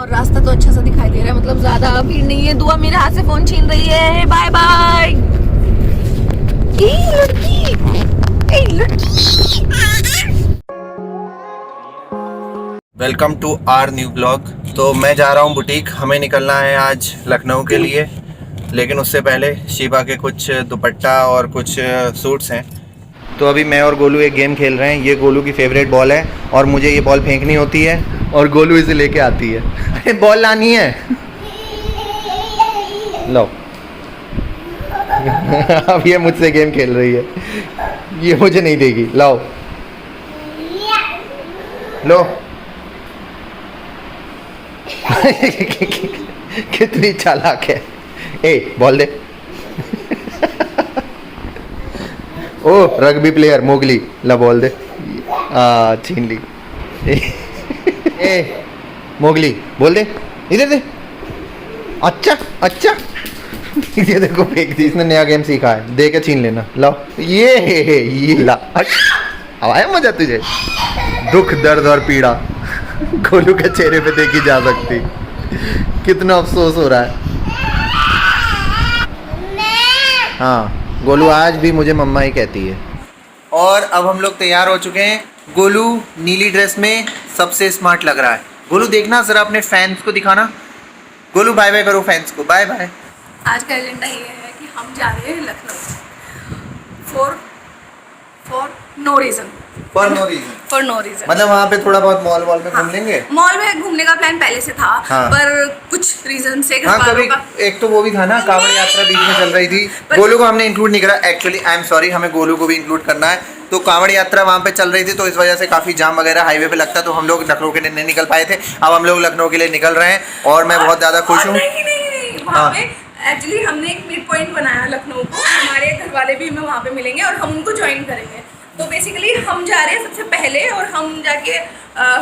और रास्ता तो अच्छा सा दिखाई दे रहा है, मतलब ज्यादा भीड़ नहीं है। दुआ मेरे हाथ से फोन छीन रही है। Bye bye. Welcome to our new blog. तो मैं जा रहा हूँ बुटीक, हमें निकलना है आज लखनऊ के लिए, लेकिन उससे पहले शिवा के कुछ दुपट्टा और कुछ सूट्स हैं। तो अभी मैं और गोलू एक गेम खेल रहे हैं। ये गोलू की फेवरेट बॉल है और मुझे ये बॉल फेंकनी होती है और गोलू इसे लेके आती है। अरे बॉल लानी है, लो। अब ये मुझसे गेम खेल रही है, ये मुझे नहीं देगी। लाओ लो। कितनी चालाक है। ए बॉल दे। ओ रग्बी प्लेयर मोगली, ला बॉल दे। छीन ली। ए मोगली बोल दे, इधर दे। अच्छा अच्छा। ये देखो फेंक दी, इसने नया गेम सीखा है। दे के छीन लेना। लाओ ये ला। अब आया मजा तुझे? दुख दर्द और पीड़ा गोलू के चेहरे पे देखी जा सकती। कितना अफसोस हो रहा है। हाँ गोलू आज भी मुझे मम्मा ही कहती है। और अब हम लोग तैयार हो चुके हैं। गोलू नीली ड्रेस में सबसे स्मार्ट लग रहा है। गोलू देखना जरा अपने फैंस को दिखाना। गोलू बाय बाय करो फैंस को, बाय बाय। आज का एजेंडा ये है कि हम जा रहे हैं Lucknow for no reason. For no reason मतलब वहाँ पे थोड़ा बहुत मॉल में घूम लेंगे। मॉल में घूमने का प्लान पहले से था। हाँ। पर कुछ रीजन से हाँ कभी एक तो वो भी था ना, कांवड़ यात्रा बीच में चल रही थी। गोलू को हमने इंक्लूड नहीं करा। एक्चुअली आई एम सॉरी, हमें गोलू को भी इंक्लूड करना है। तो कांवड़ यात्रा वहाँ पे चल रही थी, तो इस वजह से काफ़ी जाम वगैरह हाईवे पे लगता, तो हम लोग लखनऊ के लिए नहीं निकल पाए थे। अब हम लोग लखनऊ के लिए निकल रहे हैं और मैं बहुत ज़्यादा खुश हूँ। एक्चुअली हमने एक मिड पॉइंट बनाया लखनऊ को। हमारे घर वाले भी हमें वहाँ पे मिलेंगे और हम उनको ज्वाइन करेंगे। तो बेसिकली हम जा रहे हैं सबसे पहले और हम जाके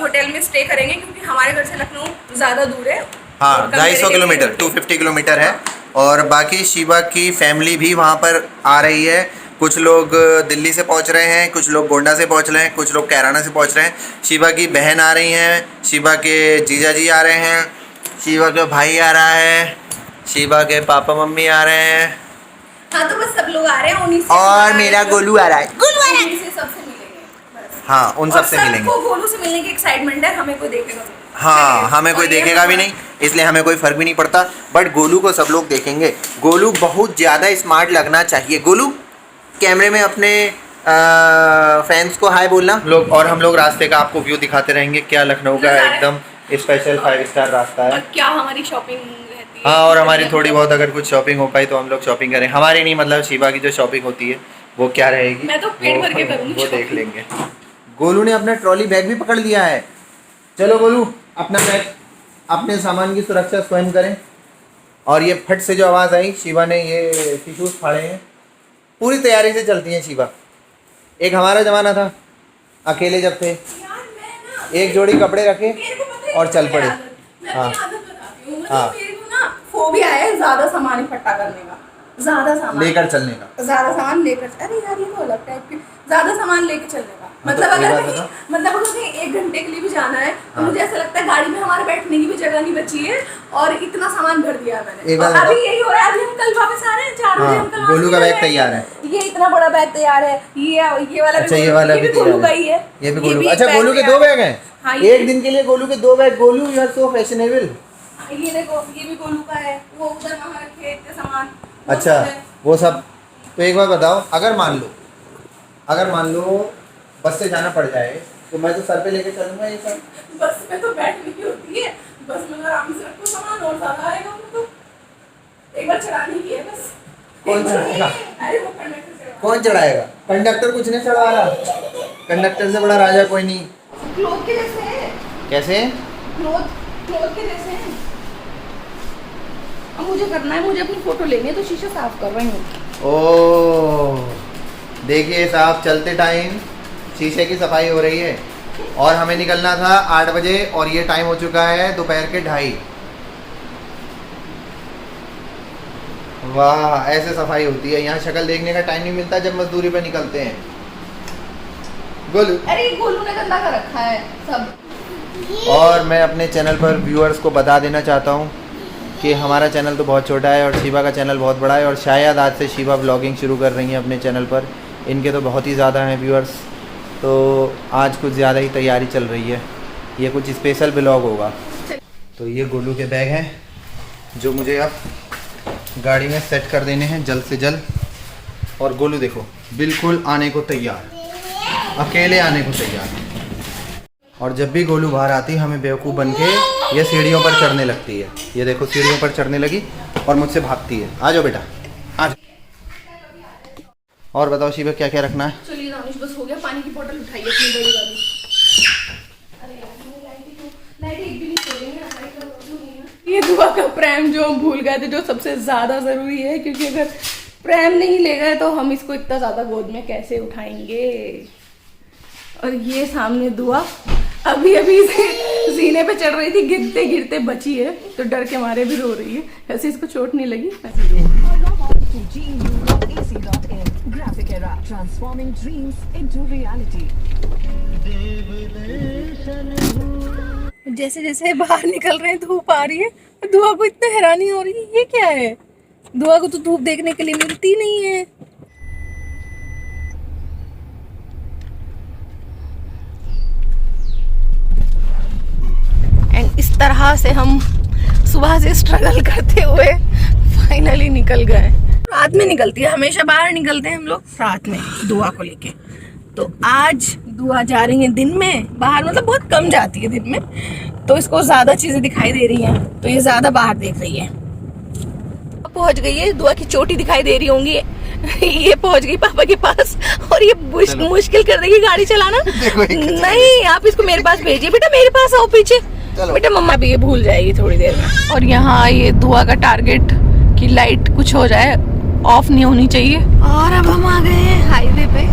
होटल में स्टे करेंगे, क्योंकि हमारे घर से लखनऊ ज़्यादा दूर है। हाँ 250 किलोमीटर 250 किलोमीटर है। और बाकी शिवा की फैमिली भी वहाँ पर आ रही है। कुछ लोग दिल्ली से पहुँच रहे हैं, कुछ लोग गोंडा से पहुँच रहे हैं, कुछ लोग कैराना से पहुँच रहे हैं। शिवा की बहन आ रही हैं, शिवा के जीजा जी आ रहे हैं, शिवा का भाई आ रहा है, शिवा के पापा मम्मी आ रहे हैं। हाँ तो बस सब लोग आ रहे हैं उन्हीं से। और मेरा गोलू आ रहा है। उन्हीं से सबसे मिलेंगे बस। हाँ उन सबसे मिलेंगे। गोलू से मिलने की एक्साइटमेंट है, हमें कोई देखेगा नहीं। हाँ हमें कोई देखेगा भी नहीं, इसलिए हमें कोई फर्क भी नहीं पड़ता। बट गोलू को सब लोग देखेंगे। गोलू बहुत ज़्यादा स्मार्ट लगना चाहिए। गोलू कैमरे में अपने फैंस को हाय बोलना लोग। और हम लोग रास्ते का आपको व्यू दिखाते रहेंगे। क्या लखनऊ का एकदम स्पेशल 5 स्टार रास्ता है। और क्या हमारी शॉपिंग रहती है। हाँ और हमारी थोड़ी बहुत अगर कुछ शॉपिंग हो पाई तो हम लोग शॉपिंग करें। हमारी नहीं, मतलब शिवा की जो शॉपिंग होती है वो क्या रहेगी, मैं तो पेट भर के करूँगी, वो देख लेंगे। गोलू ने अपना ट्रॉली बैग भी पकड़ लिया है। चलो गोलू अपना बैग, अपने सामान की सुरक्षा स्वयं करें। और ये फट से जो आवाज़ आई, शिवा ने ये टिश्यूज फाड़े हैं। पूरी तैयारी से चलती हैं शिवा। एक हमारा ज़माना था, अकेले जब थे एक जोड़ी कपड़े रखे और चल पड़े। हाँ हाँ फोबिया है ज़्यादा सामान इकट्ठा करने का, ज़्यादा सामान लेकर चलने का, ज़्यादा सामान लेकर। अरे यार ये तो अलग टाइप की, ज़्यादा सामान लेकर चलने का। मतलब अगर कहीं 1 घंटे के लिए भी जाना है तो मुझे ऐसा लगता है गाड़ी में हमारे बैठने की भी जगह नहीं बची है और इतना सामान भर दिया मैंने। और अभी यही हो रहा है। अभी हम कल वापस आ रहे हैं 4 बजे। हम कल गोलू का बैग तैयार है। ये इतना बड़ा बैग तैयार है। ये वाला अच्छा ये वाला भी गोलू का ही है। ये भी गोलू। अच्छा गोलू के 2 बैग हैं। एक दिन के लिए गोलू के 2 bag. Golu you are so fashionable. ये देखो ये भी गोलू का है। वो उधर वहाँ रखे इतने सामान। अच्छा वो सब। तो एक बार बताओ, अगर मान लो बस से जाना पड़ जाए तो मैं तो सर पे लेके चलूंगा ये सब। बस में तो बैठने की होती है, बस में आराम से रखो सामान और ज़्यादा आएगा। तो एक बार चढ़ाने की है बस। कौन चढ़ाएगा? अरे वो कंडक्टर कौन चढ़ाएगा? कंडक्टर कुछ नहीं चढ़ा रहा। कंडक्टर से बड़ा राजा कोई नहीं। क्लोथ के जैसे है। कैसे? क्लोथ के जैसे हैं। अब मुझे करना है, मुझे अपनी फोटो लेनी है तो शीशा साफ कर रही हूँ। ओह देखिए साहब, चलते टाइम शीशे की सफाई हो रही है। और हमें निकलना था 8 बजे और ये टाइम हो चुका है दोपहर के 2:30। वाह ऐसे सफाई होती है यहाँ। शक्ल देखने का टाइम नहीं मिलता जब मजदूरी पे निकलते हैं। गोलू अरे गोलू ने गंदा कर रखा है सब। और मैं अपने चैनल पर व्यूअर्स को बता देना चाहता हूँ कि हमारा चैनल तो बहुत छोटा है और शिवा का चैनल बहुत बड़ा है, और शायद आज से शिवा ब्लॉगिंग शुरू कर रही हैं अपने चैनल पर। इनके तो बहुत ही ज़्यादा हैं व्यूअर्स, तो आज कुछ ज़्यादा ही तैयारी चल रही है, ये कुछ स्पेशल ब्लॉग होगा। तो ये गोलू के बैग हैं जो मुझे अब गाड़ी में सेट कर देने हैं जल्द से जल्द। और गोलू देखो बिल्कुल आने को तैयार, अकेले आने को तैयार। और जब भी गोलू बाहर आती है हमें बेवकूफ़ बन के ये सीढ़ियों पर चढ़ने लगती है। ये देखो सीढ़ियों पर चढ़ने लगी और मुझसे भागती है। आ जाओ बेटा आ जाओ। और बताओ शिवा क्या क्या रखना है? चलिए दानिश बस हो गया, पानी की बोतल उठाइए अपनी बड़ी वाली। अरे यार लाइट एक भी नहीं छोड़ेंगे। ये दुआ का प्रेम जो हम भूल गए थे, जो सबसे ज्यादा जरूरी है, क्योंकि अगर प्रेम नहीं ले गए तो हम इसको इतना ज्यादा गोद में कैसे उठाएंगे। और ये सामने दुआ अभी अभी सीने पे चढ़ रही थी, गिरते गिरते बची है, तो डर के मारे भी रो रही है। वैसे इसको चोट नहीं लगी। जैसे जैसे बाहर निकल रहे हैं धूप आ रही है, दुआ को इतना हैरानी हो रही है, ये क्या है? दुआ को तो धूप देखने के लिए मिलती नहीं है। एंड इस तरह से हम सुबह से स्ट्रगल करते हुए फाइनली निकल गए। रात में निकलती है, हमेशा बाहर निकलते हैं हम लोग रात में दुआ को लेके। तो आज दुआ जा रही है दिन में बाहर, मतलब बहुत कम जाती है दिन में, तो इसको ज्यादा चीजें दिखाई दे रही हैं, तो ये ज्यादा बाहर देख रही है। पहुंच गई है, दुआ की चोटी दिखाई दे रही होंगी। ये पहुंच गई पापा के पास, और ये मुश्किल कर देगी गाड़ी चलाना। नहीं, आप इसको मेरे पास भेजिए, बेटा मेरे पास आओ पीछे। बेटा मम्मा भी ये भूल जाएगी थोड़ी देर में। और यहाँ ये दुआ का टारगेट कि लाइट कुछ हो जाए, ऑफ नहीं होनी चाहिए। और अब हम आ गए हैं हाईवे पे।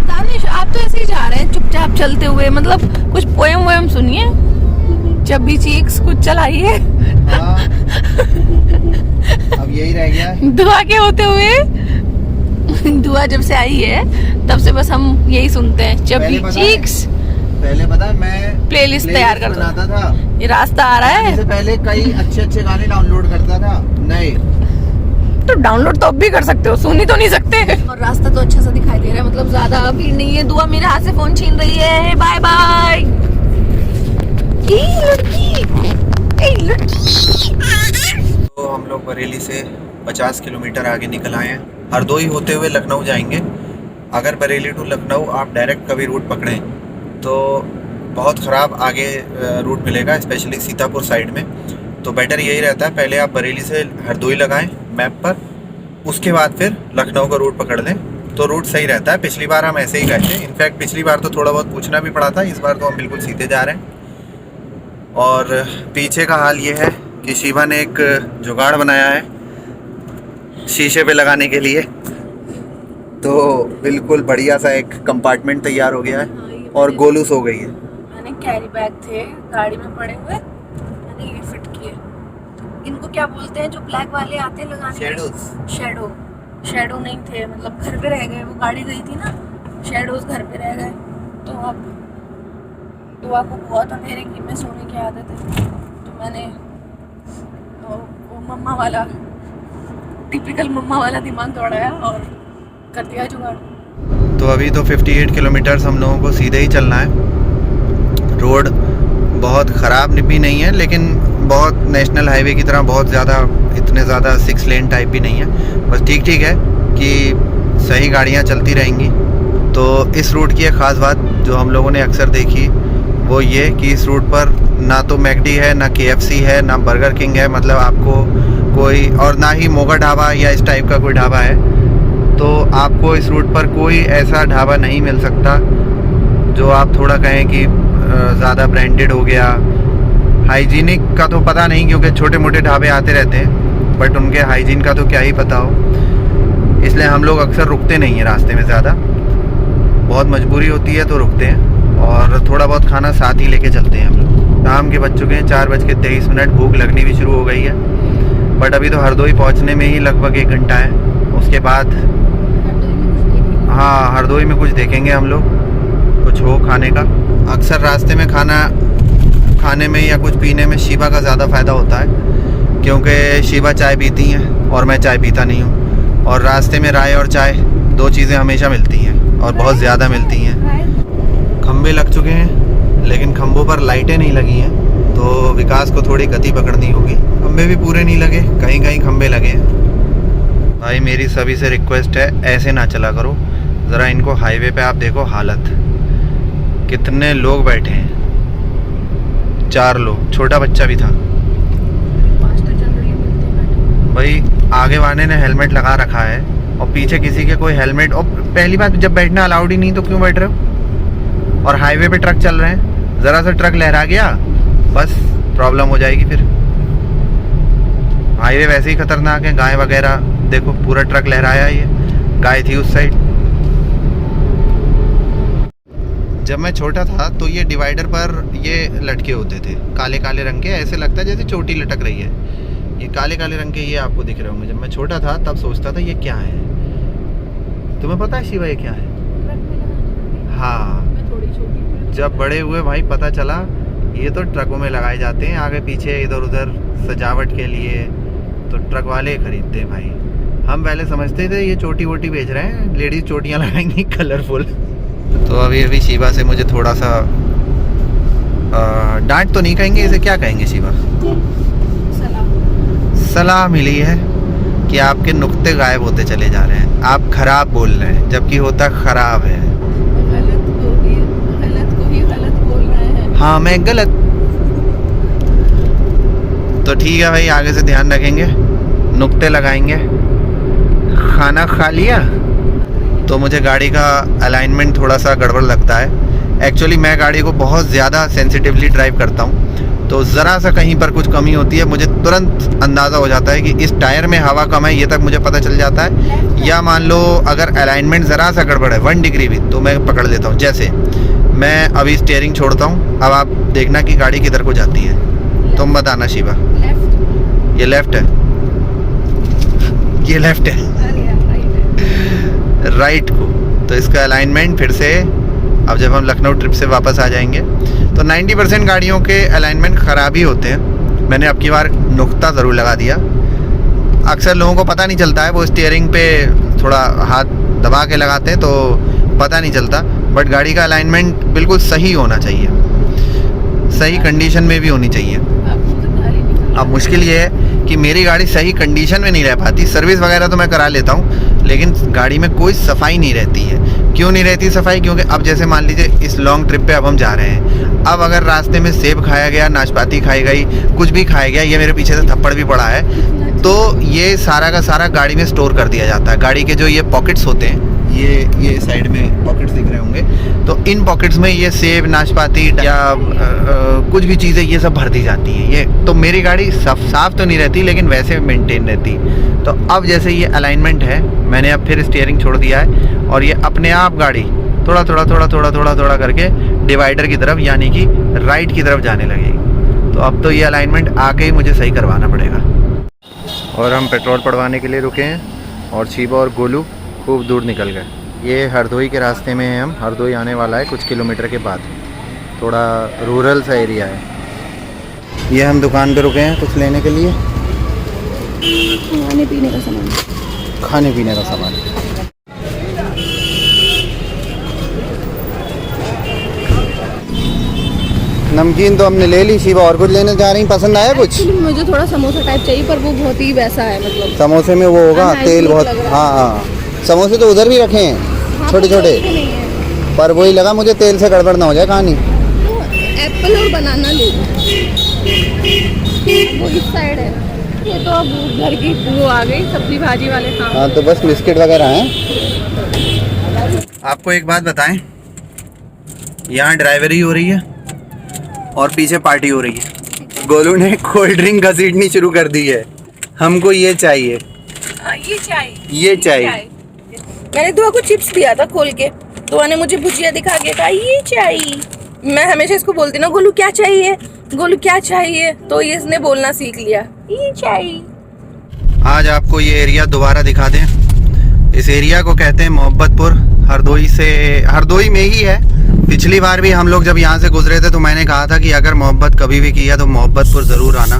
दानिश आप तो ऐसे ही जा रहे हैं चुपचाप चलते हुए, मतलब कुछ पोएम वोएम सुनिए, जब भी चीक्स कुछ चलाइए। अब यही रह गया दुआ के होते हुए। दुआ जब से आई है तब से बस हम यही सुनते हैं, जब भी चीक्स। पहले पता है मैं प्लेलिस्ट तैयार करता था। ये रास्ता आ रहा है, इससे पहले कई अच्छे गाने डाउनलोड करता था। नहीं तो डाउनलोड तो अब भी कर सकते हो, सुन ही तो नहीं सकते। और रास्ता तो अच्छा सा दिखाई दे रहा है, मतलब ज्यादा भीड़ नहीं है। दुआ मेरे हाथ से फोन छीन रही है, बाय बाय। तो हम लोग बरेली से 50 किलोमीटर आगे निकल आए हैं। हरदोई होते हुए लखनऊ जाएंगे। अगर बरेली टू लखनऊ आप डायरेक्ट कभी रूट पकड़ें तो बहुत ख़राब आगे रूट मिलेगा, स्पेशली सीतापुर साइड में। तो बेटर यही रहता है पहले आप बरेली से हरदोई लगाएं मैप पर, उसके बाद फिर लखनऊ का रूट पकड़ लें तो रूट सही रहता है। पिछली बार हम ऐसे ही गए थे, इनफैक्ट पिछली बार तो थोड़ा बहुत पूछना भी पड़ा था, इस बार तो हम बिल्कुल सीधे जा रहे हैं। और पीछे का हाल ये है कि शिवा ने एक जुगाड़ बनाया है शीशे पे लगाने के लिए, तो बिल्कुल बढ़िया सा एक कंपार्टमेंट तैयार हो गया है। और गोलू सो गई है। मैंने कैरी बैग थे गाड़ी में पड़े हुए, मैंने ये फिट किए। इनको क्या बोलते हैं जो ब्लैक वाले आते हैं लगाने? शेडो नहीं थे, मतलब घर पे रह गए, वो गाड़ी गई थी ना, शेडोज घर पे रह गए। तो अब दुआ को बहुत अंधेरे में सोने की आदत है, तो मैंने वो मम्मा वाला, टिपिकल मम्मा वाला दिमाग दौड़ाया और कर दिया जुगाड़। तो अभी तो 58 किलोमीटर्स हम लोगों को सीधे ही चलना है। रोड बहुत ख़राब भी नहीं है, लेकिन बहुत नेशनल हाईवे की तरह बहुत ज़्यादा, इतने ज़्यादा 6 लेन टाइप भी नहीं है, बस ठीक ठीक है कि सही गाड़ियाँ चलती रहेंगी। तो इस रूट की एक ख़ास बात जो हम लोगों ने अक्सर देखी वो ये कि इस रूट पर ना तो मैकडी है, ना KFC है, ना बर्गर किंग है, मतलब आपको कोई, और ना ही मोगा ढाबा या इस टाइप का कोई ढाबा है। तो आपको इस रूट पर कोई ऐसा ढाबा नहीं मिल सकता जो आप थोड़ा कहें कि ज़्यादा ब्रांडेड हो गया। हाइजीनिक का तो पता नहीं, क्योंकि छोटे मोटे ढाबे आते रहते हैं, बट उनके हाइजीन का तो क्या ही पता हो, इसलिए हम लोग अक्सर रुकते नहीं हैं रास्ते में ज़्यादा। बहुत मजबूरी होती है तो रुकते हैं, और थोड़ा बहुत खाना साथ ही लेके चलते हैं हम लोग। शाम के बज चुके हैं 4:23, भूख लगनी भी शुरू हो गई है, बट अभी तो हरदोई पहुंचने में ही लगभग 1 घंटा है। उसके बाद हाँ, हरदोई में कुछ देखेंगे हम लोग, कुछ हो खाने का। अक्सर रास्ते में खाना खाने में या कुछ पीने में शिवा का ज़्यादा फ़ायदा होता है, क्योंकि शिवा चाय पीती हैं और मैं चाय पीता नहीं हूँ। और रास्ते में राय और चाय 2 चीज़ें हमेशा मिलती हैं और बहुत ज़्यादा मिलती हैं। खंबे लग चुके हैं लेकिन खंभों पर लाइटें नहीं लगी हैं, तो विकास को थोड़ी गति पकड़नी होगी। खंबे भी पूरे नहीं लगे, कहीं कहीं खंबे लगे हैं। भाई मेरी सभी से रिक्वेस्ट है, ऐसे ना चला करो। ज़रा इनको हाईवे पे आप देखो हालत, कितने लोग बैठे हैं, 4 लोग, छोटा बच्चा भी था। भाई आगे वाले ने हेलमेट लगा रखा है और पीछे किसी के कोई हेलमेट, और पहली बात जब बैठना अलाउड ही नहीं तो क्यों बैठ रहे हो। और हाईवे पे ट्रक चल रहे हैं, ज़रा सा ट्रक लहरा गया बस प्रॉब्लम हो जाएगी। फिर हाईवे वैसे ही खतरनाक है, गाय वगैरह देखो पूरा ट्रक लहराया, ये गाय थी उस साइड। जब मैं छोटा था तो ये डिवाइडर पर ये लटके होते थे काले काले रंग के, ऐसे लगता है जैसे चोटी लटक रही है। ये काले काले रंग के ये आपको दिख रहे होंगे। जब मैं छोटा था तब सोचता था ये क्या है। तुम्हें पता है शिवा ये क्या है? हाँ, जब बड़े हुए भाई पता चला ये तो ट्रकों में लगाए जाते हैं, आगे पीछे इधर उधर सजावट के लिए, तो ट्रक वाले खरीदते हैं भाई। हम पहले समझते थे ये चोटी वोटी बेच रहे हैं, लेडीज चोटियाँ लगाएंगी कलरफुल। तो अभी शिवा से मुझे थोड़ा सा डांट तो नहीं कहेंगे, इसे क्या कहेंगे शिवा, सलाह मिली है कि आपके नुक्ते गायब होते चले जा रहे हैं, आप खराब बोल रहे हैं जबकि होता खराब है। गलत को ही गलत बोल रहे हैं। हाँ मैं गलत, तो ठीक है भाई, आगे से ध्यान रखेंगे, नुक्ते लगाएंगे। खाना खा लिया तो मुझे गाड़ी का अलाइनमेंट थोड़ा सा गड़बड़ लगता है। एक्चुअली मैं गाड़ी को बहुत ज़्यादा सेंसिटिवली ड्राइव करता हूँ, तो ज़रा सा कहीं पर कुछ कमी होती है मुझे तुरंत अंदाज़ा हो जाता है कि इस टायर में हवा कम है, ये तक मुझे पता चल जाता है। या मान लो अगर अलाइनमेंट ज़रा सा गड़बड़ है 1 डिग्री भी, तो मैं पकड़ लेता हूँ। जैसे मैं अभी स्टीयरिंग छोड़ता हूँ, अब आप देखना कि गाड़ी किधर को जाती है, तुम बताना शिवा। ये लेफ़्ट है, ये लेफ़्ट है, राइट को, तो इसका अलाइनमेंट फिर से, अब जब हम लखनऊ ट्रिप से वापस आ जाएंगे तो 90% गाड़ियों के अलाइनमेंट ख़राब ही होते हैं। मैंने अब की बार नुक्ता ज़रूर लगा दिया। अक्सर लोगों को पता नहीं चलता है, वो स्टीयरिंग पे थोड़ा हाथ दबा के लगाते हैं तो पता नहीं चलता, बट गाड़ी का अलाइनमेंट बिल्कुल सही होना चाहिए, सही कंडीशन में भी होनी चाहिए। अब मुश्किल ये है कि मेरी गाड़ी सही कंडीशन में नहीं रह पाती। सर्विस वगैरह तो मैं करा लेता हूँ, लेकिन गाड़ी में कोई सफाई नहीं रहती है। क्यों नहीं रहती सफाई? क्योंकि अब जैसे मान लीजिए इस लॉन्ग ट्रिप पे अब हम जा रहे हैं, अब अगर रास्ते में सेब खाया गया, नाशपाती खाई गई, कुछ भी खाया गया, ये मेरे पीछे से थप्पड़ भी पड़ा है, तो ये सारा का सारा गाड़ी में स्टोर कर दिया जाता है। गाड़ी के जो ये पॉकेट्स होते हैं, ये साइड में पॉकेट्स दिख रहे होंगे, तो इन पॉकेट्स में ये सेब, नाशपाती या कुछ भी चीज़ें ये सब भर दी जाती हैं। ये तो मेरी गाड़ी साफ तो नहीं रहती, लेकिन वैसे मेंटेन रहती। तो अब जैसे ये अलाइनमेंट है, मैंने अब फिर स्टीयरिंग छोड़ दिया है और ये अपने आप गाड़ी थोड़ा थोड़ा करके डिवाइडर की तरफ, यानी कि राइट की तरफ जाने लगेगी। तो अब तो ये अलाइनमेंट आके ही मुझे सही करवाना पड़ेगा। और हम पेट्रोल पड़वाने के लिए रुके हैं और शिवा और गोलू खूब दूर निकल गए। ये हरदोई के रास्ते में हैं हम, हरदोई आने वाला है कुछ किलोमीटर के बाद, थोड़ा रूरल सा एरिया है। ये हम दुकान पे रुके हैं कुछ लेने के लिए, खाने पीने का सामान, खाने पीने का सामान। नमकीन तो हमने ले ली, शिवा और कुछ लेने जा रही, पसंद आया कुछ? मुझे थोड़ा समोसा टाइप चाहिए, पर वो बहुत ही वैसा है, मतलब समोसे में वो होगा तेल बहुत। हाँ, समोसे तो उधर भी रखे हैं छोटे छोटे, पर वही लगा मुझे तेल से गड़बड़ ना हो जाए कहानी। एप्पल और बनाना ले लो, वो इस साइड है। ये तो अब घर की वो आ गई सब्जी भाजी वाले काम। हाँ, तो बस बिस्किट वगैरह हैं। आपको एक बात बताएं, यहाँ ड्राइवरी हो रही है और पीछे पार्टी हो रही है। गोलू ने कोल्ड ड्रिंक घसीटनी शुरू कर दी है, हमको ये चाहिए, ये चाहिए। मैंने दुआ को चिप्स दिया था खोल के, दुआ ने मुझे भुजिया दिखा के कहा ये चाहिए। मैं हमेशा इसको बोलती ना, गोलू क्या चाहिए, गोलू क्या चाहिए, तो ये इसने बोलना सीख लिया, ये चाहिए। आज आपको ये एरिया दोबारा दिखा दें। इस एरिया को कहते हैं मोहब्बतपुर। हरदोई में ही है, पिछली बार भी हम लोग जब यहाँ से गुजरे थे तो मैंने कहा था कि अगर मोहब्बत कभी भी किया तो मोहब्बतपुर ज़रूर आना।